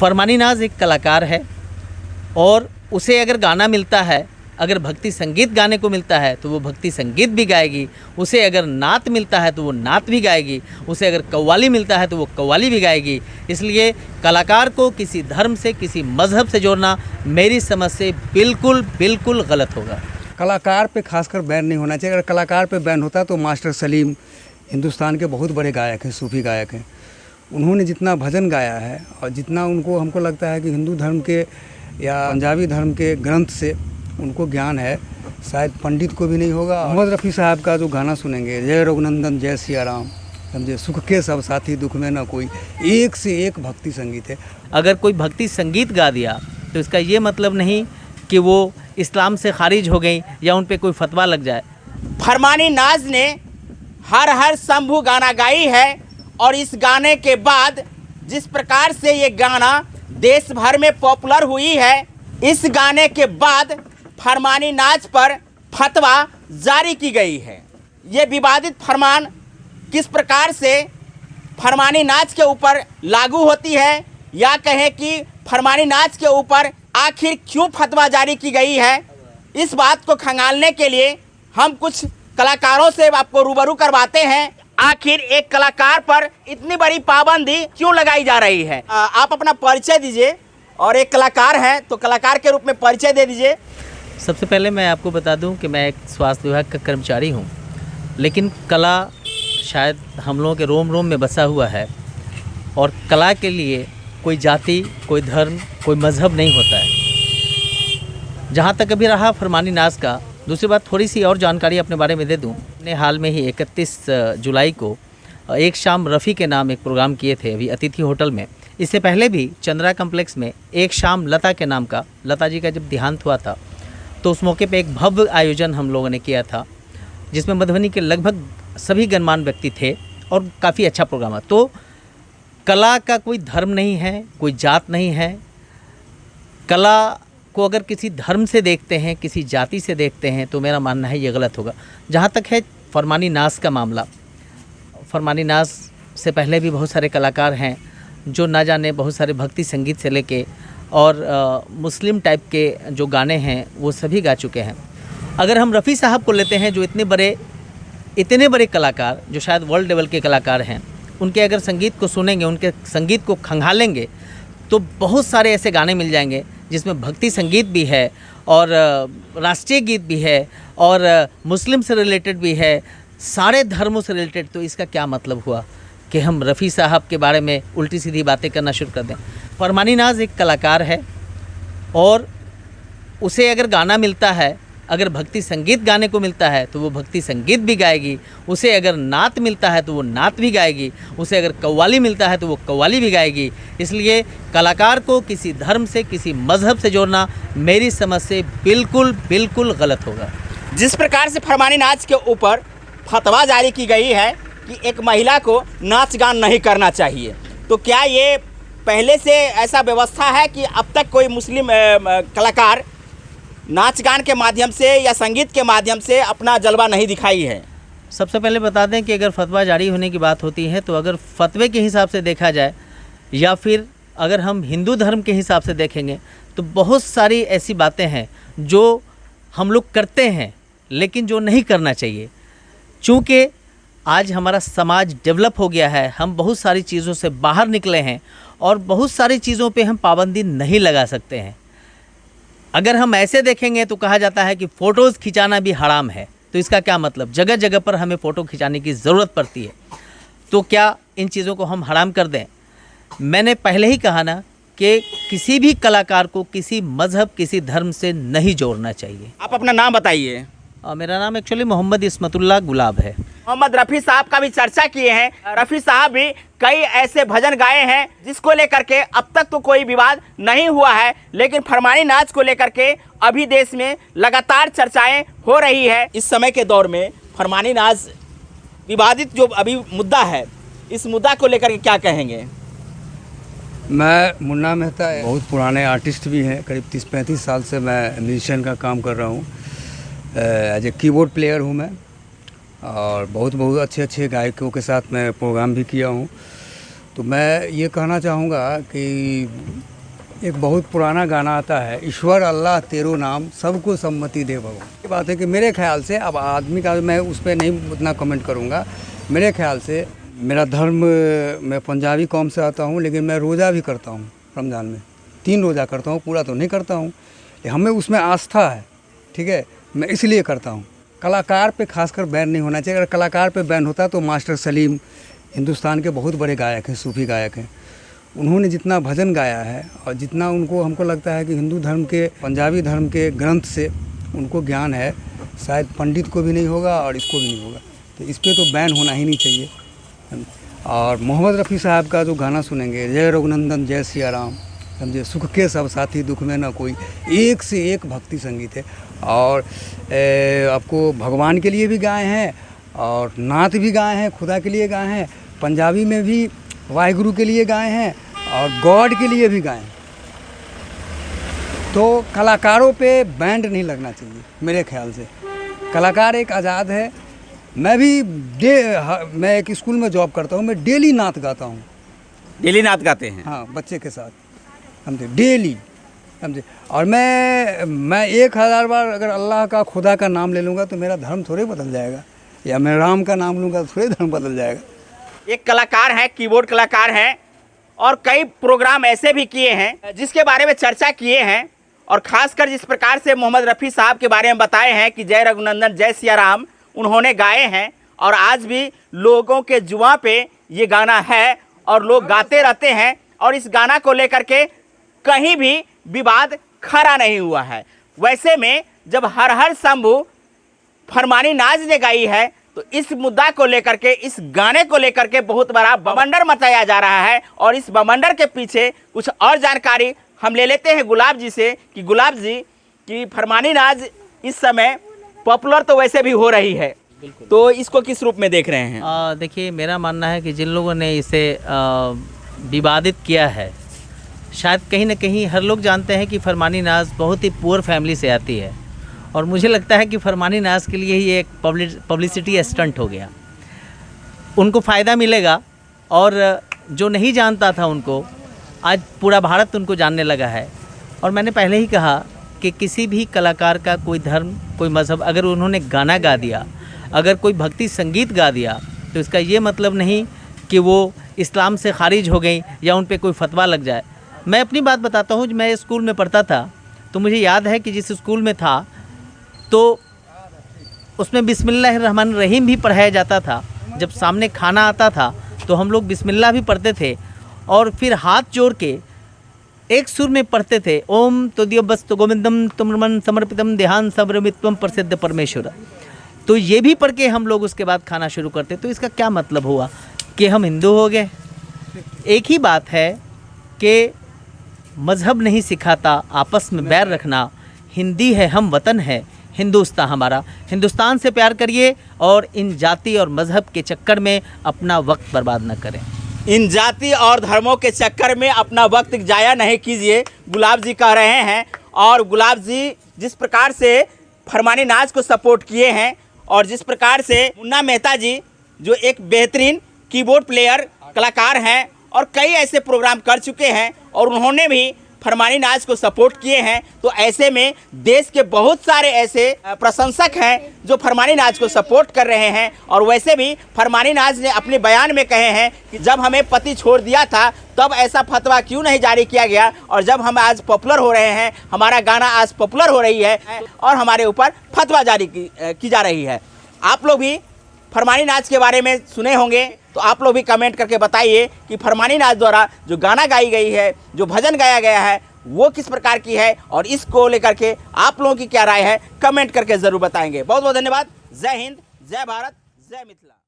फरमानी नाज एक कलाकार है और उसे अगर गाना मिलता है, अगर भक्ति संगीत गाने को मिलता है तो वो भक्ति संगीत भी गाएगी, उसे अगर नात मिलता है तो वो नात भी गाएगी, उसे अगर कव्वाली मिलता है तो वो कव्वाली भी गाएगी। इसलिए कलाकार को किसी धर्म से, किसी मज़हब से जोड़ना मेरी समझ से बिल्कुल बिल्कुल गलत होगा। कलाकार पे खासकर बैन नहीं होना चाहिए। अगर कलाकार पे बैन होता तो मास्टर सलीम हिंदुस्तान के बहुत बड़े गायक हैं, सूफी गायक हैं। उन्होंने जितना भजन गाया है और जितना हमको लगता है कि हिंदू धर्म के या पंजाबी धर्म के ग्रंथ से उनको ज्ञान है, शायद पंडित को भी नहीं होगा। मोहम्मद रफ़ी साहब का जो गाना सुनेंगे, जय रघुनंदन जय सिया राम, समझे, सुख के सब साथी दुख में ना कोई, एक से एक भक्ति संगीत है। अगर कोई भक्ति संगीत गा दिया तो इसका ये मतलब नहीं कि वो इस्लाम से खारिज हो गई या उन पे कोई फतवा लग जाए। फरमानी नाज ने हर हर शंभू गाना गाई है और इस गाने के बाद जिस प्रकार से ये गाना देश भर में पॉपुलर हुई है, इस गाने के बाद फरमानी नाज पर फतवा जारी की गई है। ये विवादित फरमान किस प्रकार से फरमानी नाच के ऊपर लागू होती है या कहें कि फरमानी नाच के ऊपर आखिर क्यों फतवा जारी की गई है, इस बात को खंगालने के लिए हम कुछ कलाकारों से आपको रूबरू करवाते हैं। आखिर एक कलाकार पर इतनी बड़ी पाबंदी क्यों लगाई जा रही है। आप अपना परिचय दीजिए और एक कलाकार हैं तो कलाकार के रूप में परिचय दे दीजिए। सबसे पहले मैं आपको बता दूं कि मैं एक स्वास्थ्य विभाग का कर्मचारी हूं, लेकिन कला शायद हम लोगों के रोम रोम में बसा हुआ है और कला के लिए कोई जाति, कोई धर्म, कोई मज़हब नहीं होता है। जहाँ तक अभी रहा फरमानी नाज का, दूसरी बात थोड़ी सी और जानकारी अपने बारे में दे दूं। मैंने हाल में ही 31 जुलाई को एक शाम रफ़ी के नाम एक प्रोग्राम किए थे अभी अतिथि होटल में। इससे पहले भी चंद्रा कम्प्लेक्स में एक शाम लता के नाम का, लता जी का जब देहांत हुआ था तो उस मौके पे एक भव्य आयोजन हम लोगों ने किया था जिसमें मधुबनी के लगभग सभी गणमान्य व्यक्ति थे और काफ़ी अच्छा प्रोग्राम है। तो कला का कोई धर्म नहीं है, कोई जात नहीं है। कला को अगर किसी धर्म से देखते हैं, किसी जाति से देखते हैं तो मेरा मानना है ये गलत होगा। जहाँ तक है फरमानी नाज का मामला, फरमानी नाज से पहले भी बहुत सारे कलाकार हैं जो ना जाने बहुत सारे भक्ति संगीत से लेके और मुस्लिम टाइप के जो गाने हैं वो सभी गा चुके हैं। अगर हम रफ़ी साहब को लेते हैं जो इतने बड़े कलाकार, जो शायद वर्ल्ड लेवल के कलाकार हैं, उनके अगर संगीत को सुनेंगे, उनके संगीत को खंगालेंगे तो बहुत सारे ऐसे गाने मिल जाएंगे जिसमें भक्ति संगीत भी है और राष्ट्रीय गीत भी है और मुस्लिम से रिलेटेड भी है, सारे धर्मों से रिलेटेड। तो इसका क्या मतलब हुआ कि हम रफ़ी साहब के बारे में उल्टी सीधी बातें करना शुरू कर दें। फरमानी नाज एक कलाकार है और उसे अगर गाना मिलता है, अगर भक्ति संगीत गाने को मिलता है तो वो भक्ति संगीत भी गाएगी, उसे अगर नात मिलता है तो वो नात भी गाएगी, उसे अगर कव्वाली मिलता है तो वो कव्वाली भी गाएगी। इसलिए कलाकार को किसी धर्म से, किसी मज़हब से जोड़ना मेरी समझ से बिल्कुल बिल्कुल गलत होगा। जिस प्रकार से फरमानी नाच के ऊपर फतवा जारी की गई है कि एक महिला को नाच गान नहीं करना चाहिए, तो क्या ये पहले से ऐसा व्यवस्था है कि अब तक कोई मुस्लिम कलाकार नाच गान के माध्यम से या संगीत के माध्यम से अपना जलवा नहीं दिखाई है? सबसे पहले बता दें कि अगर फतवा जारी होने की बात होती है तो अगर फतवे के हिसाब से देखा जाए या फिर अगर हम हिंदू धर्म के हिसाब से देखेंगे तो बहुत सारी ऐसी बातें हैं जो हम लोग करते हैं लेकिन जो नहीं करना चाहिए। चूँकि आज हमारा समाज डेवलप हो गया है, हम बहुत सारी चीज़ों से बाहर निकले हैं और बहुत सारी चीज़ों पे हम पाबंदी नहीं लगा सकते हैं। अगर हम ऐसे देखेंगे तो कहा जाता है कि फ़ोटोज़ खिंचाना भी हराम है। तो इसका क्या मतलब, जगह जगह पर हमें फ़ोटो खिंचाने की ज़रूरत पड़ती है, तो क्या इन चीज़ों को हम हराम कर दें? मैंने पहले ही कहा ना कि किसी भी कलाकार को किसी मज़हब, किसी धर्म से नहीं जोड़ना चाहिए। आप अपना नाम बताइए। मेरा नाम एक्चुअली मोहम्मद इस्मतुल्लाह गुलाब है। मोहम्मद रफ़ी साहब का भी चर्चा किए हैं। रफ़ी साहब भी कई ऐसे भजन गाए हैं जिसको लेकर के अब तक तो कोई विवाद नहीं हुआ है, लेकिन फरमानी नाच को लेकर के अभी देश में लगातार चर्चाएं हो रही है। इस समय के दौर में फरमानी नाच विवादित जो अभी मुद्दा है, इस मुद्दा को लेकर के क्या कहेंगे? मैं मुन्ना मेहता बहुत पुराने आर्टिस्ट भी हैं, करीब 30-35 साल से मैं म्यूजिशियन का काम कर रहा हूँ। एज ए कीबोर्ड प्लेयर हूँ मैं और बहुत अच्छे गायकों के साथ मैं प्रोग्राम भी किया हूँ। तो मैं ये कहना चाहूँगा कि एक बहुत पुराना गाना आता है, ईश्वर अल्लाह तेरो नाम सबको सम्मति दे भगवान। ये बात है कि मेरे ख्याल से, अब आदमी का मैं उस पर नहीं उतना कमेंट करूँगा, मेरे ख्याल से मेरा धर्म, मैं पंजाबी कौम से आता हूँ, लेकिन मैं रोज़ा भी करता हूँ रमज़ान में, 3 रोज़ा करता हूँ, पूरा तो नहीं करता हूँ, हमें उसमें आस्था है, ठीक है, मैं इसलिए करता हूँ। कलाकार पे खासकर बैन नहीं होना चाहिए। अगर कलाकार पे बैन होता तो मास्टर सलीम हिंदुस्तान के बहुत बड़े गायक हैं, सूफ़ी गायक हैं, उन्होंने जितना भजन गाया है और जितना उनको, हमको लगता है कि हिंदू धर्म के, पंजाबी धर्म के ग्रंथ से उनको ज्ञान है, शायद पंडित को भी नहीं होगा और इसको भी नहीं होगा। तो इस पर तो बैन होना ही नहीं चाहिए। और मोहम्मद रफ़ी साहब का जो गाना सुनेंगे, जय रघुनंदन जय सिया राम, समझे, सुख के सब साथी दुख में न कोई, एक से एक भक्ति संगीत है। और आपको भगवान के लिए भी गाए हैं और नात भी गाए हैं, खुदा के लिए गाए हैं, पंजाबी में भी वाहिगुरु के लिए गाए हैं और गॉड के लिए भी गाए हैं। तो कलाकारों पे बैंड नहीं लगना चाहिए मेरे ख्याल से। कलाकार एक आज़ाद है। मैं भी मैं एक स्कूल में जॉब करता हूँ, मैं डेली नात गाता हूँ। डेली नात गाते हैं? हाँ, बच्चे के साथ, समझे, डेली, समझे। और मैं 1000 बार अगर अल्लाह का, खुदा का नाम ले लूँगा तो मेरा धर्म थोड़े बदल जाएगा, या मैं राम का नाम लूँगा तो थोड़े धर्म बदल जाएगा। एक कलाकार हैं, कीबोर्ड कलाकार हैं, और कई प्रोग्राम ऐसे भी किए हैं जिसके बारे में चर्चा किए हैं, और ख़ासकर जिस प्रकार से मोहम्मद रफ़ी साहब के बारे में बताए हैं कि जय रघुनंदन जय सिया राम उन्होंने गाए हैं, और आज भी लोगों के जुबां पे ये गाना है और लोग गाते रहते हैं, और इस गाना को लेकर के कहीं भी विवाद खड़ा नहीं हुआ है। वैसे में जब हर हर शंभू फरमानी नाज ने गाई है तो इस मुद्दा को लेकर के, इस गाने को लेकर के बहुत बड़ा बवंडर मचाया जा रहा है। और इस बवंडर के पीछे कुछ और जानकारी हम ले लेते हैं गुलाब जी से कि गुलाब जी की फरमानी नाज इस समय पॉपुलर तो वैसे भी हो रही है, तो इसको किस रूप में देख रहे हैं? देखिए, मेरा मानना है कि जिन लोगों ने इसे विवादित किया है, शायद कहीं ना कहीं हर लोग जानते हैं कि फरमानी नाज बहुत ही पुअर फैमिली से आती है, और मुझे लगता है कि फरमानी नाज के लिए ही एक पब्लिसिटी स्टंट हो गया। उनको फ़ायदा मिलेगा, और जो नहीं जानता था उनको आज पूरा भारत उनको जानने लगा है। और मैंने पहले ही कहा कि किसी भी कलाकार का कोई धर्म, कोई मज़हब, अगर उन्होंने गाना गा दिया, अगर कोई भक्ति संगीत गा दिया, तो इसका ये मतलब नहीं कि वो इस्लाम से खारिज हो गई या उन पे कोई फतवा लग जाए। मैं अपनी बात बताता हूँ, मैं स्कूल में पढ़ता था तो मुझे याद है कि जिस स्कूल में था तो उसमें बिस्मिल्लाहिर्रहमानिर्रहीम भी पढ़ाया जाता था। जब सामने खाना आता था तो हम लोग बिस्मिल्लाह भी पढ़ते थे, और फिर हाथ जोड़ के एक सुर में पढ़ते थे, ओम तो दियो बस तो गोविंदम तुमरमन समर्पितम देहान सबरमित्वम प्रसिद्ध परमेश्वर। तो ये भी पढ़ के हम लोग उसके बाद खाना शुरू करते। तो इसका क्या मतलब हुआ कि हम हिंदू हो गए? एक ही बात है कि मज़हब नहीं सिखाता आपस में बैर रखना। हिंदी है, हम वतन है, हिंदुस्तान हमारा। हिंदुस्तान से प्यार करिए और इन जाति और मज़हब के चक्कर में अपना वक्त बर्बाद न करें। इन जाति और धर्मों के चक्कर में अपना वक्त जाया नहीं कीजिए, गुलाब जी कह रहे हैं। और गुलाब जी जिस प्रकार से फरमानी नाज को सपोर्ट किए हैं, और जिस प्रकार से मुन्ना मेहता जी जो एक बेहतरीन कीबोर्ड प्लेयर कलाकार हैं और कई ऐसे प्रोग्राम कर चुके हैं, और उन्होंने भी फरमानी नाज को सपोर्ट किए हैं, तो ऐसे में देश के बहुत सारे ऐसे प्रशंसक हैं जो फरमानी नाज को सपोर्ट कर रहे हैं। और वैसे भी फरमानी नाज ने अपने बयान में कहे हैं कि जब हमें पति छोड़ दिया था तब ऐसा फतवा क्यों नहीं जारी किया गया, और जब हम आज पॉपुलर हो रहे हैं, हमारा गाना आज पॉपुलर हो रही है और हमारे ऊपर फतवा जारी की जा रही है। आप लोग भी फरमानी नाज के बारे में सुने होंगे, तो आप लोग भी कमेंट करके बताइए कि फरमानी नाज द्वारा जो गाना गाई गई है, जो भजन गाया गया है, वो किस प्रकार की है, और इसको लेकर के आप लोगों की क्या राय है, कमेंट करके ज़रूर बताएंगे। बहुत बहुत धन्यवाद। जय हिंद, जय भारत, जय मिथिला।